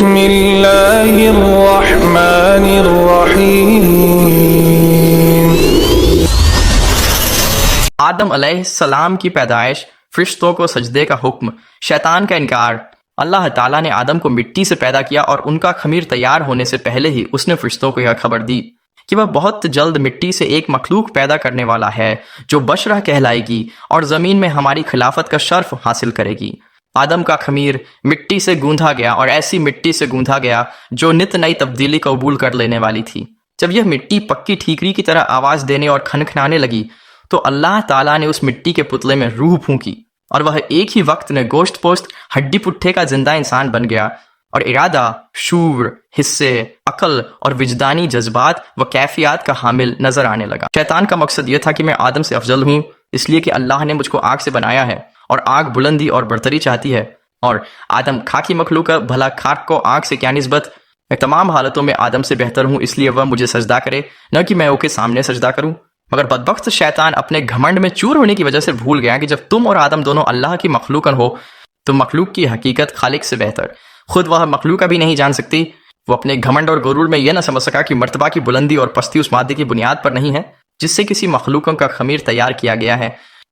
بسم اللہ الرحمن الرحیم۔ آدم علیہ السلام کی پیدائش، فرشتوں کو سجدے کا حکم، شیطان کا انکار۔ اللہ تعالیٰ نے آدم کو مٹی سے پیدا کیا اور ان کا خمیر تیار ہونے سے پہلے ہی اس نے فرشتوں کو یہ خبر دی کہ وہ بہت جلد مٹی سے ایک مخلوق پیدا کرنے والا ہے جو بشرہ کہلائے گی اور زمین میں ہماری خلافت کا شرف حاصل کرے گی۔ آدم کا خمیر مٹی سے گوندھا گیا اور ایسی مٹی سے گوندھا گیا جو نت نئی تبدیلی قبول کر لینے والی تھی۔ جب یہ مٹی پکی ٹھیکری کی طرح آواز دینے اور کھنکھنانے لگی تو اللہ تعالیٰ نے اس مٹی کے پتلے میں روح پھونکی اور وہ ایک ہی وقت میں گوشت پوست ہڈی پٹھے کا زندہ انسان بن گیا، اور ارادہ، شعور، حصے، عقل اور وجدانی جذبات و کیفیات کا حامل نظر آنے لگا۔ شیطان کا مقصد یہ تھا کہ میں آدم سے افضل ہوں، اس لیے کہ اللہ نے مجھ کو آگ سے بنایا ہے اور آگ بلندی اور برتری چاہتی ہے، اور آدم خاکی مخلوق ہے، بھلا خاک کو آگ سے کیا نسبت۔ میں تمام حالتوں میں آدم سے بہتر ہوں، اس لیے وہ مجھے سجدہ کرے، نہ کہ میں کے سامنے سجدہ کروں۔ مگر بدبخت شیطان اپنے گھمنڈ میں چور ہونے کی وجہ سے بھول گیا کہ جب تم اور آدم دونوں اللہ کی مخلوقن ہو تو مخلوق کی حقیقت خالق سے بہتر خود وہ مخلوق بھی نہیں جان سکتی۔ وہ اپنے گھمنڈ اور غرور میں یہ نہ سمجھ سکا کہ مرتبہ کی بلندی اور پستی اس مادے کی بنیاد پر نہیں ہے جس سے کسی مخلوقوں کا خمیر تیار کیا گیا ہے،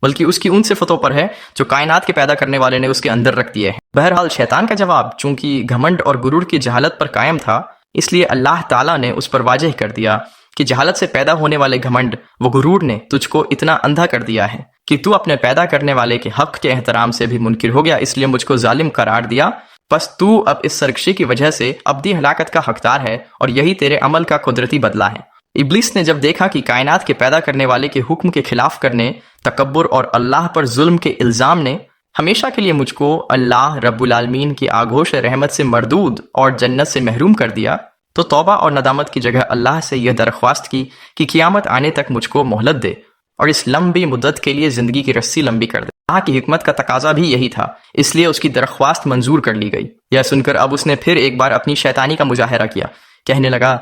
بلکہ اس کی ان صفتوں پر ہے جو کائنات کے پیدا کرنے والے نے اس کے اندر رکھ دیے ہیں۔ بہرحال شیطان کا جواب چونکہ گھمنڈ اور غرور کی جہالت پر قائم تھا، اس لیے اللہ تعالیٰ نے اس پر واضح کر دیا کہ جہالت سے پیدا ہونے والے گھمنڈ و غرور نے تجھ کو اتنا اندھا کر دیا ہے کہ تو اپنے پیدا کرنے والے کے حق کے احترام سے بھی منکر ہو گیا، اس لیے مجھ کو ظالم قرار دیا۔ پس تو اب اس سرکشی کی وجہ سے ابدی ہلاکت کا حقدار ہے، اور یہی تیرے عمل کا قدرتی بدلہ ہے۔ ابلیس نے جب دیکھا کہ کائنات کے پیدا کرنے والے کے حکم کے خلاف کرنے، تکبر اور اللہ پر ظلم کے الزام نے ہمیشہ کے لیے مجھ کو اللہ رب العالمین کی آغوش رحمت سے مردود اور جنت سے محروم کر دیا، تو توبہ اور ندامت کی جگہ اللہ سے یہ درخواست کی کہ قیامت آنے تک مجھ کو مہلت دے اور اس لمبی مدت کے لیے زندگی کی رسی لمبی کر دے۔ اللہ کی حکمت کا تقاضا بھی یہی تھا، اس لیے اس کی درخواست منظور کر لی گئی۔ یہ سن کر اب اس نے پھر ایک بار اپنی شیطانی کا مظاہرہ کیا، کہنے لگا،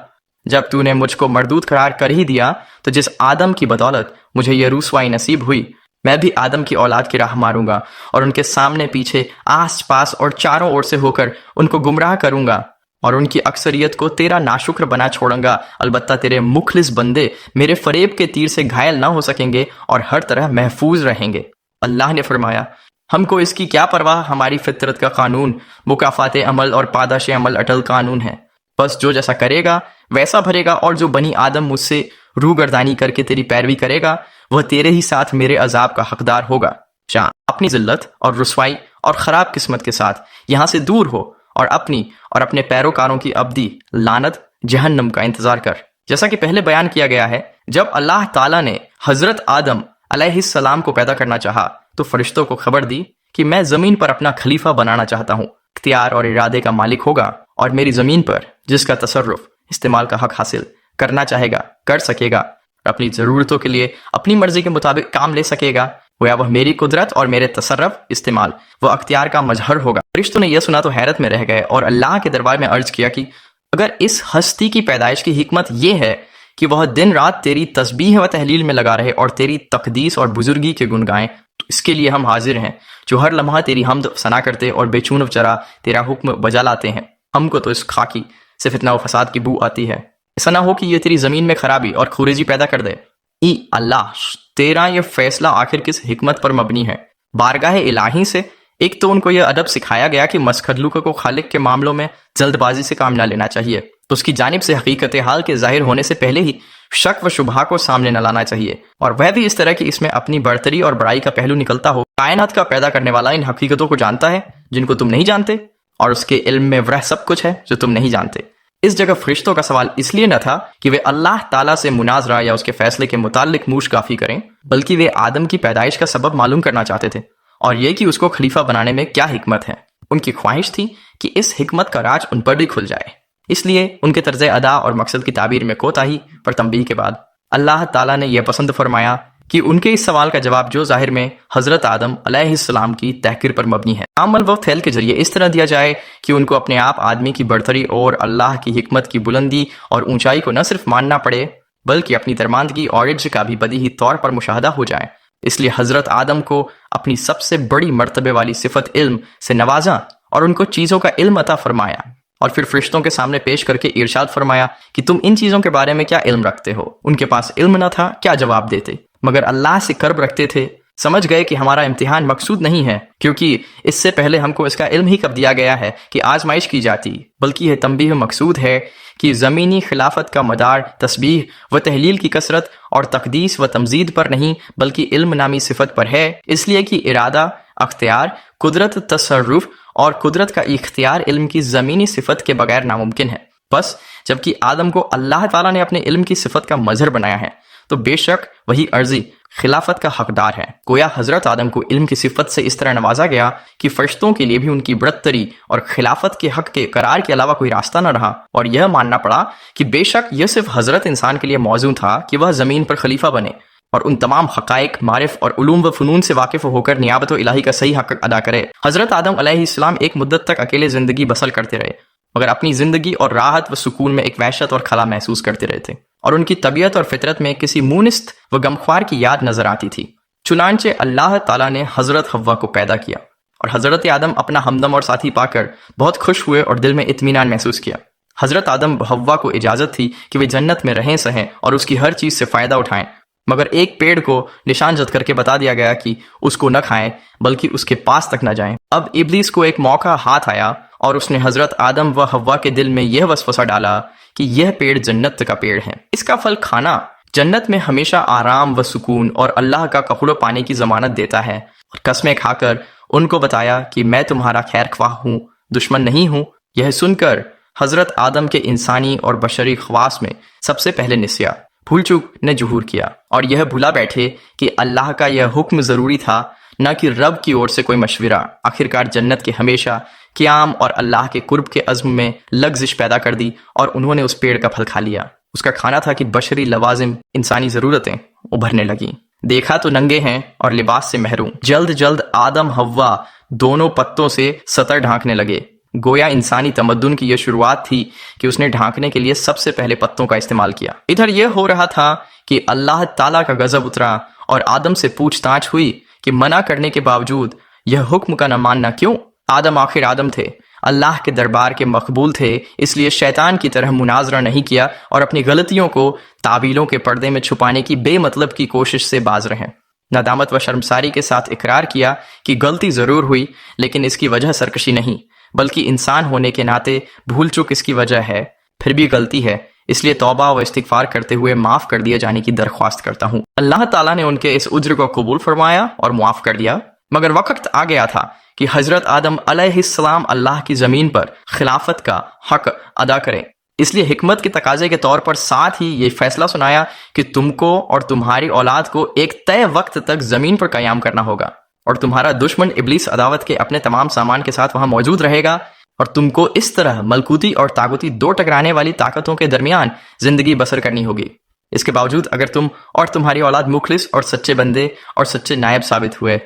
جب تو نے مجھ کو مردود قرار کر ہی دیا تو جس آدم کی بدولت مجھے یہ رسوائی نصیب ہوئی، میں بھی آدم کی اولاد کی راہ ماروں گا اور ان کے سامنے پیچھے، آس پاس اور چاروں اور سے ہو کر ان کو گمراہ کروں گا اور ان کی اکثریت کو تیرا ناشکر بنا چھوڑوں گا۔ البتہ تیرے مخلص بندے میرے فریب کے تیر سے گھائل نہ ہو سکیں گے اور ہر طرح محفوظ رہیں گے۔ اللہ نے فرمایا، ہم کو اس کی کیا پرواہ، ہماری فطرت کا قانون مکافات عمل اور پاداش عمل اٹل قانون ہے، بس جو جیسا کرے گا ویسا بھرے گا، اور جو بنی آدم مجھ سے روگردانی کر کے تیری پیروی کرے گا وہ تیرے ہی ساتھ میرے عذاب کا حقدار ہوگا۔ شاہ اپنی ذلت اور رسوائی اور خراب قسمت کے ساتھ یہاں سے دور ہو اور اپنی اور اپنے پیروکاروں کی ابدی لعنت جہنم کا انتظار کر۔ جیسا کہ پہلے بیان کیا گیا ہے، جب اللہ تعالیٰ نے حضرت آدم علیہ السلام کو پیدا کرنا چاہا تو فرشتوں کو خبر دی کہ میں زمین پر اپنا خلیفہ بنانا چاہتا ہوں، اختیار اور ارادے کا مالک ہوگا اور میری زمین پر جس کا تصرف استعمال کا حق حاصل کرنا چاہے گا کر سکے گا، اور اپنی ضرورتوں کے لیے اپنی مرضی کے مطابق کام لے سکے گا، وہ میری قدرت اور میرے تصرف استعمال وہ اختیار کا مظہر ہوگا۔ فرشتوں نے یہ سنا تو حیرت میں رہ گئے اور اللہ کے دربار میں عرض کیا کہ اگر اس ہستی کی پیدائش کی حکمت یہ ہے کہ وہ دن رات تیری تسبیح و تحلیل میں لگا رہے اور تیری تقدیس اور بزرگی کے گن گائیں، تو اس کے لیے ہم حاضر ہیں، جو ہر لمحہ تیری حمد ثنا کرتے اور بے چون و چرا تیرا حکم بجا لاتے ہیں۔ ہم کو تو اس خاکی سے فتنہ و فساد کی بو آتی ہے، ایسا نہ ہو کہ یہ تیری زمین میں خرابی اور خورجی پیدا کر دے۔ ای اللہ، تیرا یہ فیصلہ آخر کس حکمت پر مبنی ہے؟ بارگاہ الہی سے ایک تو ان کو یہ ادب سکھایا گیا کہ مسخلوق کو خالق کے معاملوں میں جلد بازی سے کام نہ لینا چاہیے، تو اس کی جانب سے حقیقت حال کے ظاہر ہونے سے پہلے ہی شک و شبہہ کو سامنے نہ لانا چاہیے، اور وہ بھی اس طرح کہ اس میں اپنی برتری اور بڑائی کا پہلو نکلتا ہو۔ کائنات کا پیدا کرنے والا ان حقیقتوں کو جانتا ہے جن کو تم نہیں جانتے، اور اس کے علم میں وہ سب کچھ ہے جو تم نہیں جانتے۔ اس جگہ فرشتوں کا سوال اس لیے نہ تھا کہ وہ اللہ تعالیٰ سے مناظرہ یا اس کے فیصلے کے متعلق موش گافی کریں، بلکہ وہ آدم کی پیدائش کا سبب معلوم کرنا چاہتے تھے، اور یہ کہ اس کو خلیفہ بنانے میں کیا حکمت ہے۔ ان کی خواہش تھی کہ اس حکمت کا راج ان پر بھی کھل جائے، اس لیے ان کے طرز ادا اور مقصد کی تعبیر میں کوتاہی پر تنبیہ کے بعد اللہ تعالیٰ نے یہ پسند فرمایا کہ ان کے اس سوال کا جواب جو ظاہر میں حضرت آدم علیہ السلام کی تحقیر پر مبنی ہے، عمل و فعل کے ذریعے اس طرح دیا جائے کہ ان کو اپنے آپ آدمی کی برتری اور اللہ کی حکمت کی بلندی اور اونچائی کو نہ صرف ماننا پڑے بلکہ اپنی درماندگی اور عجز کا بھی بدیہی طور پر مشاہدہ ہو جائے۔ اس لیے حضرت آدم کو اپنی سب سے بڑی مرتبے والی صفت علم سے نوازا اور ان کو چیزوں کا علم عطا فرمایا۔ اور پھر فرشتوں کے سامنے پیش کر کے ارشاد فرمایا کہ تم ان چیزوں کے بارے میں کیا علم رکھتے ہو؟ ان کے پاس علم نہ تھا، کیا جواب دیتے؟ مگر اللہ سے کرب رکھتے تھے، سمجھ گئے کہ ہمارا امتحان مقصود نہیں ہے، کیونکہ اس سے پہلے ہم کو اس کا علم ہی کب دیا گیا ہے کہ آزمائش کی جاتی، بلکہ یہ تنبیہ مقصود ہے کہ زمینی خلافت کا مدار تسبیح و تحلیل کی کثرت اور تقدیس و تمجید پر نہیں بلکہ علم نامی صفت پر ہے، اس لیے کہ ارادہ، اختیار، قدرت تصرف اور قدرت کا اختیار علم کی زمینی صفت کے بغیر ناممکن ہے۔ بس جبکہ آدم کو اللہ تعالیٰ نے اپنے علم کی صفت کا مظہر بنایا ہے تو بے شک وہی عرضی خلافت کا حقدار ہے۔ گویا حضرت آدم کو علم کی صفت سے اس طرح نوازا گیا کہ فرشتوں کے لیے بھی ان کی برتری اور خلافت کے حق کے اقرار کے علاوہ کوئی راستہ نہ رہا، اور یہ ماننا پڑا کہ بے شک یہ صرف حضرت انسان کے لیے موزوں تھا کہ وہ زمین پر خلیفہ بنے اور ان تمام حقائق، معرف اور علوم و فنون سے واقف ہو کر نیابت و الہی کا صحیح حق ادا کرے۔ حضرت آدم علیہ السلام ایک مدت تک اکیلے زندگی بسر کرتے رہے، مگر اپنی زندگی اور راحت و سکون میں ایک وحشت اور خلا محسوس کرتے رہے تھے، اور ان کی طبیعت اور فطرت میں کسی مونست و غمخوار کی یاد نظر آتی تھی۔ چنانچہ اللہ تعالیٰ نے حضرت حوا کو پیدا کیا، اور حضرت آدم اپنا ہمدم اور ساتھی پا کر بہت خوش ہوئے اور دل میں اطمینان محسوس کیا۔ حضرت آدم حوا کو اجازت تھی کہ وہ جنت میں رہیں سہیں اور اس کی ہر چیز سے فائدہ اٹھائیں، مگر ایک پیڑ کو نشان جت کر کے بتا دیا گیا کہ اس کو نہ کھائیں بلکہ اس کے پاس تک نہ جائیں۔ اب ابلیس کو ایک موقع ہاتھ آیا اور اس نے حضرت آدم و حوا کے دل میں یہ وسوسہ ڈالا کہ یہ پیڑ جنت کا پیڑ ہے، اس کا پھل کھانا جنت میں ہمیشہ آرام و سکون اور اللہ کا قبول پانے کی ضمانت دیتا ہے، اور قسمیں کھا کر ان کو بتایا کہ میں تمہارا خیر خواہ ہوں، دشمن نہیں ہوں۔ یہ سن کر حضرت آدم کے انسانی اور بشری خواص میں سب سے پہلے نسیہ، بھول چوک نے ظہور کیا، اور یہ بھولا بیٹھے کہ اللہ کا یہ حکم ضروری تھا، نہ کہ رب کی اور سے کوئی مشورہ۔ آخرکار جنت کے ہمیشہ قیام اور اللہ کے قرب کے عزم میں لغزش پیدا کر دی، اور انہوں نے اس پیڑ کا پھل کھا لیا۔ اس کا کھانا تھا کہ بشری لوازم، انسانی ضرورتیں ابھرنے لگیں۔ دیکھا تو ننگے ہیں اور لباس سے محروم، جلد جلد آدم حوا دونوں پتوں سے سطر ڈھانکنے لگے۔ گویا انسانی تمدن کی یہ شروعات تھی کہ اس نے ڈھانکنے کے لیے سب سے پہلے پتوں کا استعمال کیا۔ ادھر یہ ہو رہا تھا کہ اللہ تعالیٰ کا غضب اترا اور آدم سے پوچھ تاچھ ہوئی کہ منع کرنے کے باوجود یہ حکم کا نہ ماننا کیوں؟ آدم آخر آدم تھے، اللہ کے دربار کے مقبول تھے، اس لیے شیطان کی طرح مناظرہ نہیں کیا اور اپنی غلطیوں کو تعویلوں کے پردے میں چھپانے کی بے مطلب کی کوشش سے باز رہے۔ ندامت و شرمساری کے ساتھ اقرار کیا کہ غلطی ضرور ہوئی، لیکن اس کی وجہ سرکشی نہیں بلکہ انسان ہونے کے ناطے بھول چوک اس کی وجہ ہے، پھر بھی غلطی ہے، اس لیے توبہ و استغفار کرتے ہوئے معاف کر دیے جانے کی درخواست کرتا ہوں۔ اللہ تعالیٰ نے ان کے اس عذر کو قبول فرمایا اور معاف کر دیا، مگر وقت آ گیا تھا کہ حضرت آدم علیہ السلام اللہ کی زمین پر خلافت کا حق ادا کریں۔ اس لیے حکمت کے تقاضے کے طور پر ساتھ ہی یہ فیصلہ سنایا کہ تم کو اور تمہاری اولاد کو ایک طے وقت تک زمین پر قیام کرنا ہوگا، اور تمہارا دشمن ابلیس عداوت کے اپنے تمام سامان کے ساتھ وہاں موجود رہے گا، اور تم کو اس طرح ملکوتی اور طاقتی دو ٹکرانے والی طاقتوں کے درمیان زندگی بسر کرنی ہوگی۔ اس کے باوجود اگر تم اور تمہاری اولاد مخلص اور سچے بندے اور سچے نائب ثابت ہوئے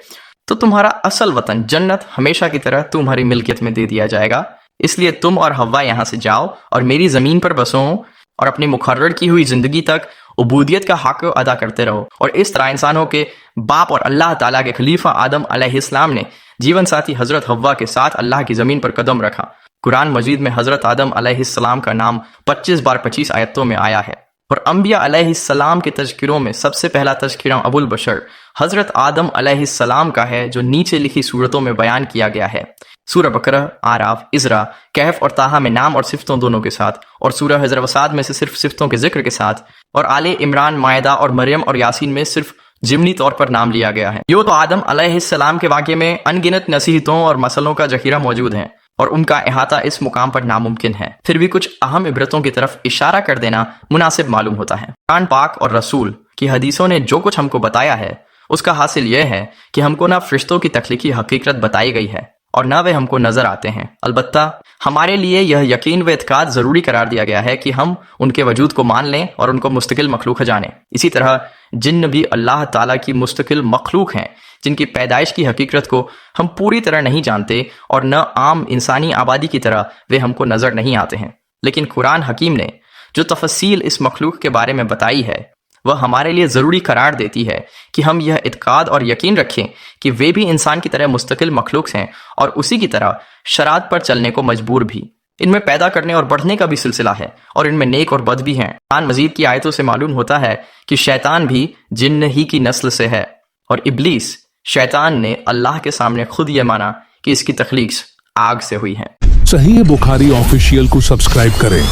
تو تمہارا اصل وطن جنت ہمیشہ کی طرح تمہاری ملکیت میں دے دیا جائے گا۔ اس لیے تم اور حوا یہاں سے جاؤ اور میری زمین پر بسو اور اپنی مقرر کی ہوئی زندگی تک عبودیت کا حق ادا کرتے رہو۔ اور اس طرح انسانوں کے باپ اور اللہ تعالیٰ کے خلیفہ آدم علیہ السلام نے جیون ساتھی حضرت حوا کے ساتھ اللہ کی زمین پر قدم رکھا۔ قرآن مجید میں حضرت آدم علیہ السلام کا نام 25 بار 25 آیتوں میں آیا ہے، اور انبیاء علیہ السلام کے تذکروں میں سب سے پہلا تذکرہ ابو البشر حضرت آدم علیہ السلام کا ہے، جو نیچے لکھی صورتوں میں بیان کیا گیا ہے۔ سورہ بقرہ، آراف، ازرا، کہف اور طٰہٰ میں نام اور صفتوں دونوں کے ساتھ، اور سورہ حجر وسعد میں سے صرف صفتوں کے ذکر کے ساتھ، اور آل عمران، مائدہ اور مریم اور یاسین میں صرف ضمنی طور پر نام لیا گیا ہے۔ یوں تو آدم علیہ السلام کے واقعے میں ان گنت نصیحتوں اور مسئلوں کا ذخیرہ موجود ہے، اور ان کا احاطہ اس مقام پر ناممکن ہے، پھر بھی کچھ اہم عبرتوں کی طرف اشارہ کر دینا مناسب معلوم ہوتا ہے۔ قرآن پاک اور رسول کی حدیثوں نے جو کچھ ہم کو بتایا ہے اس کا حاصل یہ ہے کہ ہم کو نہ فرشتوں کی تخلیقی حقیقت بتائی گئی ہے اور نہ وہ ہم کو نظر آتے ہیں، البتہ ہمارے لیے یہ یقین و اعتقاد ضروری قرار دیا گیا ہے کہ ہم ان کے وجود کو مان لیں اور ان کو مستقل مخلوق جانیں۔ اسی طرح جن بھی اللہ تعالیٰ کی مستقل مخلوق ہیں، جن کی پیدائش کی حقیقت کو ہم پوری طرح نہیں جانتے، اور نہ عام انسانی آبادی کی طرح وہ ہم کو نظر نہیں آتے ہیں، لیکن قرآن حکیم نے جو تفصیل اس مخلوق کے بارے میں بتائی ہے وہ ہمارے لیے ضروری قرار دیتی ہے کہ ہم یہ اعتقاد اور یقین رکھیں کہ وہ بھی انسان کی طرح مستقل مخلوق ہیں اور اسی کی طرح شرائط پر چلنے کو مجبور بھی۔ ان میں پیدا کرنے اور بڑھنے کا بھی سلسلہ ہے، اور ان میں نیک اور بد بھی ہیں۔ قرآن مزید کی آیتوں سے معلوم ہوتا ہے کہ شیطان بھی جن ہی کی نسل سے ہے، اور ابلیس شیطان نے اللہ کے سامنے خود یہ مانا کہ اس کی تخلیق آگ سے ہوئی ہے۔ صحیح بخاری آفیشیل کو سبسکرائب کریں۔